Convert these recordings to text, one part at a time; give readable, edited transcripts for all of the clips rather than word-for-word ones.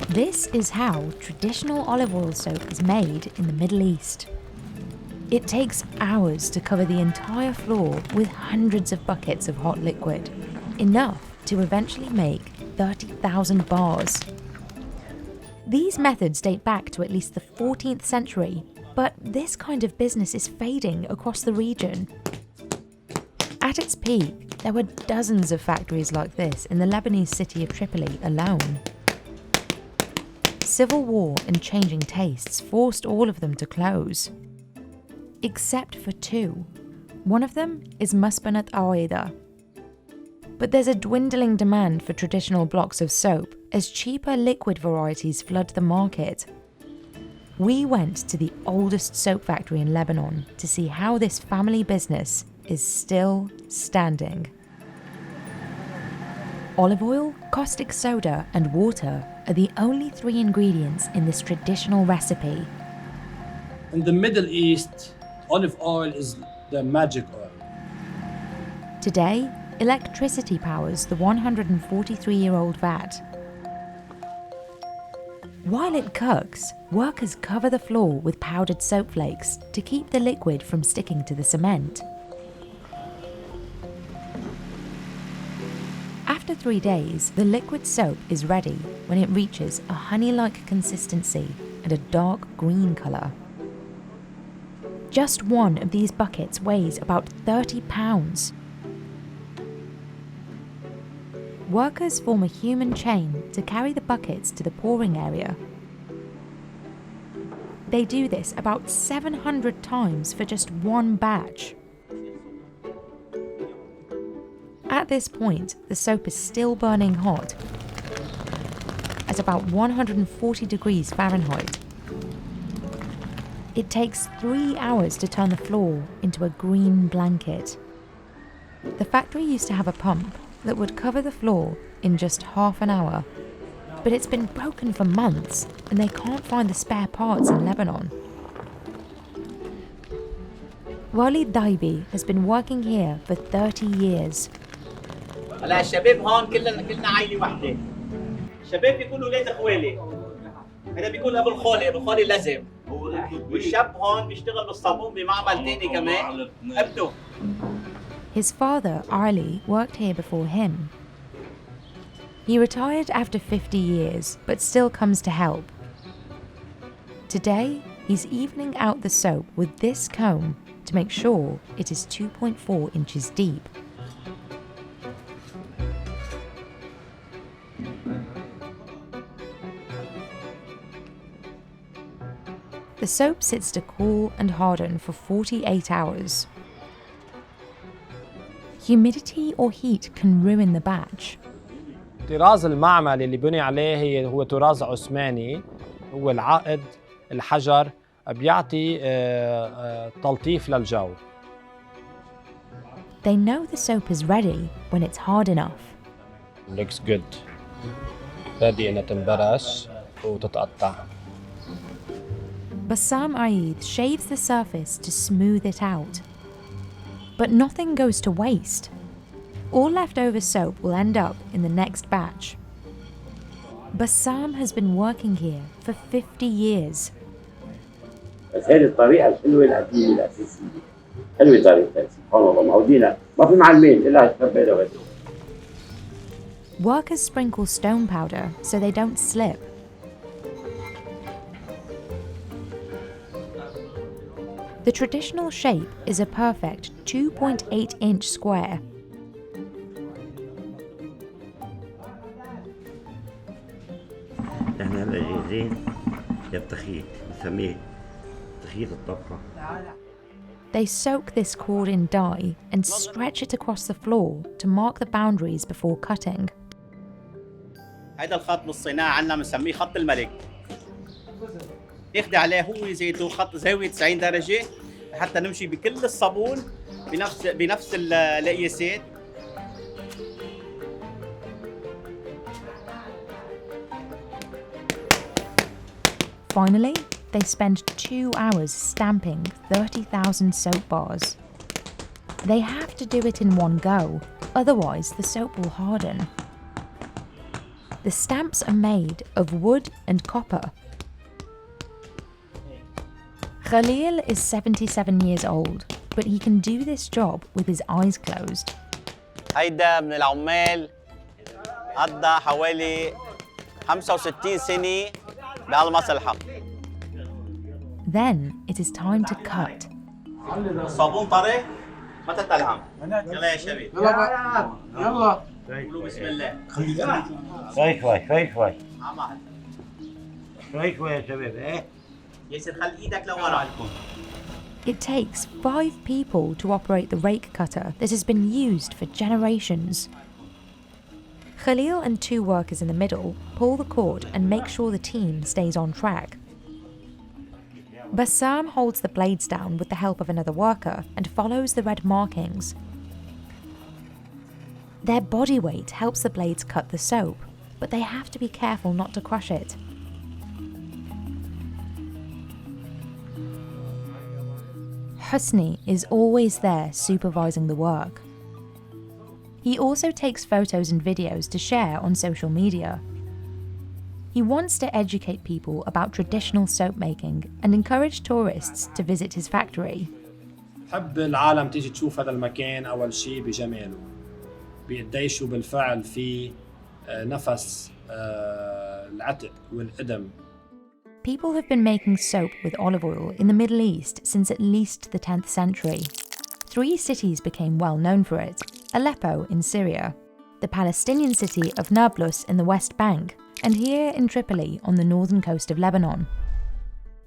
This is how traditional olive oil soap is made in the Middle East. It takes hours to cover the entire floor with hundreds of buckets of hot liquid, enough to eventually make 30,000 bars. These methods date back to at least the 14th century, but this kind of business is fading across the region. At its peak, there were dozens of factories like this in the Lebanese city of Tripoli alone. Civil war and changing tastes forced all of them to close. Except for two. One of them is Musbanat Owaida. But there's a dwindling demand for traditional blocks of soap as cheaper liquid varieties flood the market. We went to the oldest soap factory in Lebanon to see how this family business is still standing. Olive oil, caustic soda, and water are the only three ingredients in this traditional recipe. In the Middle East, olive oil is the magic oil. Today, electricity powers the 143-year-old vat. While it cooks, workers cover the floor with powdered soap flakes to keep the liquid from sticking to the cement. After 3 days, the liquid soap is ready when it reaches a honey-like consistency and a dark green colour. Just one of these buckets weighs about 30 pounds. Workers form a human chain to carry the buckets to the pouring area. They do this about 700 times for just one batch. At this point, the soap is still burning hot at about 140 degrees Fahrenheit. It takes 3 hours to turn the floor into a green blanket. The factory used to have a pump that would cover the floor in just half an hour, but it's been broken for months and they can't find the spare parts in Lebanon. Walid Daibi has been working here for 30 years. هلا الشباب هون كلنا عائله وحده. الشباب بيكونوا اولاد اخوالي. هذا بيكون ابو خالي لازم. والشاب هون بيشتغل بالصابون بمعمل تاني كمان ابنه. His father, Arli, worked here before him. He retired after 50 years, but still comes to help. Today, he's evening out the soap with this comb to make sure it is 2.4 inches deep. The soap sits to cool and harden for 48 hours. Humidity or heat can ruin the batch. طراز المعمل اللي بني عليه هو طراز عثماني، هو العقد الحجر بيعطي تلطيف للجو. They know the soap is ready when it's hard enough. Looks good. ready إنها تنبرش وتتقطع. Bassam Aid shaves the surface to smooth it out. But nothing goes to waste. All leftover soap will end up in the next batch. Bassam has been working here for 50 years. بس هذه الطريقة الحلوة القديمة الأساسية. حلوة طريقتها سبحان الله معودينها ما في معلمين إلا هالشباب هذا بس. Workers sprinkle stone powder so they don't slip. The traditional shape is a perfect 2.8-inch square. نحن هلا جاهزين للتخيط، بنسميه تخيط الطبخة. They soak this cord in dye and stretch it across the floor to mark the boundaries before cutting. هذا الخط بالصناعة عندنا بنسميه خط الملك. ياخد عليه هو زيته خط زاوية 90 درجة حتى نمشي بكل الصابون بنفس القياسات. Finally, they spend 2 hours stamping 30,000 soap bars. They have to do it in one go, otherwise the soap will harden. The stamps are made of wood and copper. Khalil is 77 years old, but he can do this job with his eyes closed. هيدا من العمال قضى حوالي 65 سنة بهالمصلحة. Then it is time to cut. الصابون طري ما تتلهم. يلا يا شباب. يلا قولوا بسم الله. شوي شوي عمال. شوي يا شباب ايه. ياسر خلي ايدك لورا. It takes 5 people to operate the rake cutter that has been used for generations. Khalil and 2 workers in the middle pull the cord and make sure the team stays on track. Bassam holds the blades down with the help of another worker and follows the red markings. Their body weight helps the blades cut the soap, but they have to be careful not to crush it. Husni is always there supervising the work. He also takes photos and videos to share on social media. He wants to educate people about traditional soap making and encourage tourists to visit his factory. بحب العالم تيجي تشوف هذا المكان أول شيء بجماله، بقديش بالفعل في نفس العتق والقدم. People have been making soap with olive oil in the Middle East since at least the 10th century. 3 cities became well known for it: Aleppo in Syria, the Palestinian city of Nablus in the West Bank, and here in Tripoli on the northern coast of Lebanon.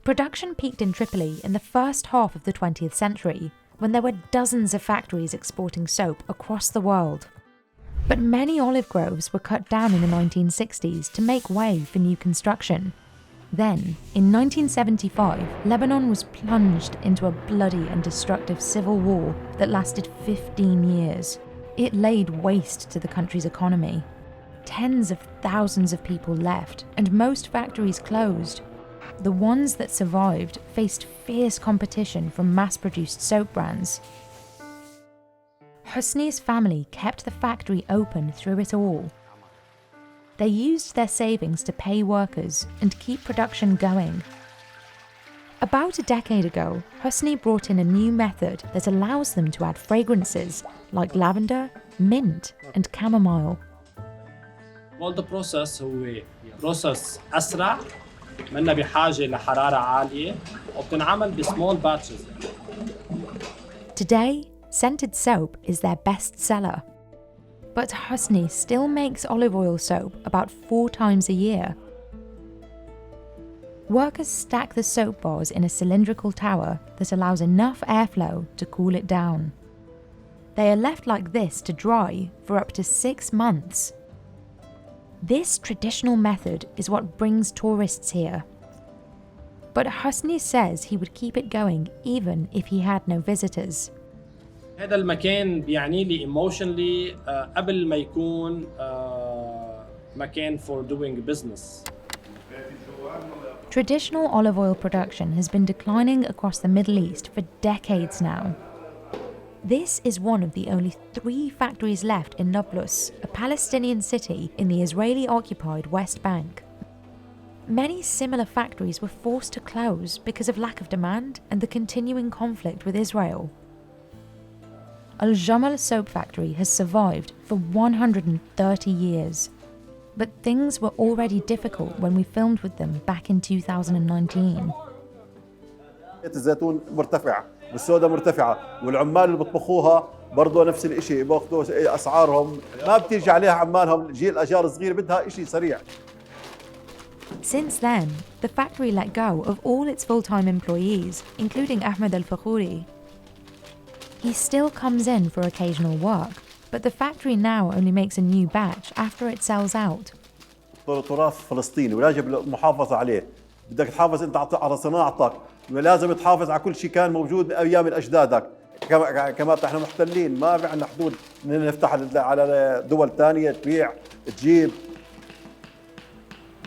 Production peaked in Tripoli in the first half of the 20th century, when there were dozens of factories exporting soap across the world. But many olive groves were cut down in the 1960s to make way for new construction. Then, in 1975, Lebanon was plunged into a bloody and destructive civil war that lasted 15 years. It laid waste to the country's economy. Tens of thousands of people left, and most factories closed. The ones that survived faced fierce competition from mass-produced soap brands. Husni's family kept the factory open through it all. They used their savings to pay workers and keep production going. About a decade ago, Husni brought in a new method that allows them to add fragrances like lavender, mint, and chamomile. All the process هو process أسرع، منا بحاجة لحرارة عالية، وبتنعمل بsmall batches. Today, scented soap is their best seller. But Husni still makes olive oil soap about 4 times a year. Workers stack the soap bars in a cylindrical tower that allows enough airflow to cool it down. They are left like this to dry for up to 6 months. This traditional method is what brings tourists here. But Husni says he would keep it going even if he had no visitors. هذا المكان بيعني لي emotionally قبل ما يكون مكان for doing business. Traditional olive oil production has been declining across the Middle East for decades now. This is one of the only 3 factories left in Nablus, a Palestinian city in the Israeli-occupied West Bank. Many similar factories were forced to close because of lack of demand and the continuing conflict with Israel. Al Jamal soap factory has survived for 130 years. But things were already difficult when we filmed with them back in 2019. الزيتون مرتفع والسودا مرتفعة والعمال اللي بيطبخوها برضه نفس الشيء باخذوا أسعارهم ما بتيجي عليها عمالهم جيل الأجار الصغير بدها شيء سريع. Since then, the factory let go of all its full-time employees, including Ahmed al-Fakhuri. He still comes in for occasional work, but the factory now only makes a new batch after it sells out. تراث فلسطيني ويجب المحافظة عليه. بدك تحافظ أنت على صناعتك ولازم تحافظ على كل شيء كان موجود من أيام أجدادك. كما احنا محتلين ما في عندنا حدود نفتح على دول ثانية تبيع تجيب.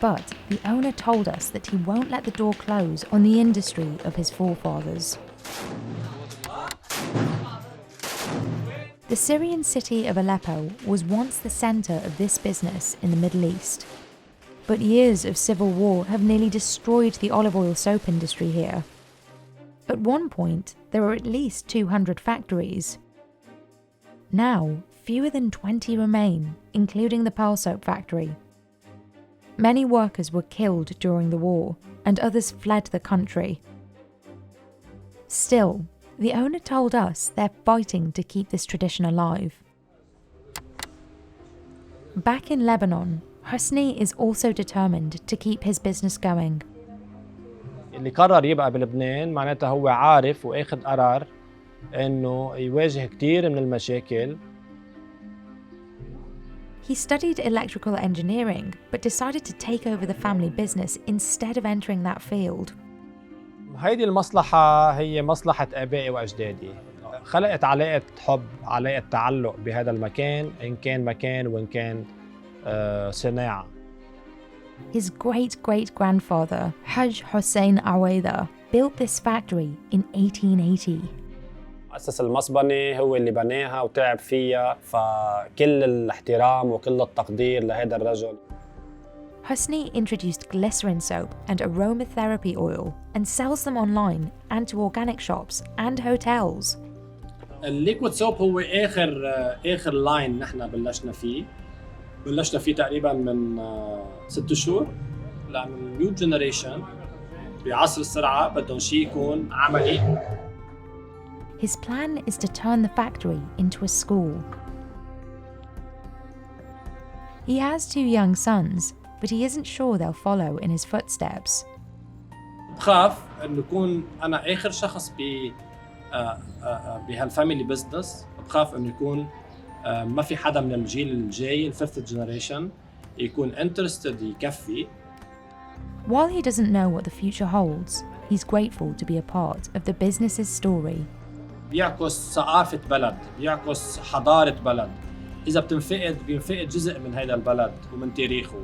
But the owner told us that he won't let the door close on the industry of his forefathers. The Syrian city of Aleppo was once the center of this business in the Middle East. but years of civil war have nearly destroyed the olive oil soap industry here. At one point, there were at least 200 factories. Now, fewer than 20 remain, including the pearl soap factory. Many workers were killed during the war, and others fled the country. Still, the owner told us they're fighting to keep this tradition alive. Back in Lebanon, Husni is also determined to keep his business going. اللي قرر يبقى بلبنان معناتها هو عارف واخد قرار انه يواجه كثير من المشاكل. He studied electrical engineering, but decided to take over the family business instead of entering that field. هيدي المصلحة هي مصلحة آبائي وأجدادي. خلقت علاقة حب، علاقة تعلق بهذا المكان، إن كان مكان وإن كان صناعة. His great-great-grandfather, Haj Hussein Owaida, built this factory in 1880. مؤسس المصبنة هو اللي بناها وتعب فيها، فكل الاحترام وكل التقدير لهذا الرجل. Husni introduced glycerin soap and aromatherapy oil and sells them online and to organic shops and hotels. الليكويد سوب هو اخر لاين نحن بلشنا فيه تقريبا من 6 شهور، لانه النيو جنريشن بعصر السرعه بدهم شيء يكون عملي. His plan is to turn the factory into a school. He has 2 young sons, but he isn't sure they'll follow in his footsteps. بخاف انه يكون انا اخر شخص بهالفاميلي بزنس، بخاف انه يكون ما في حدا من الجيل الجاي الفيفث جنريشن يكون interested يكفي. While he doesn't know what the future holds, he's grateful to be a part of the business's story. بيعكس ثقافة بلد، بيعكس حضارة بلد. إذا بينفقد جزء من هذا البلد ومن تاريخه.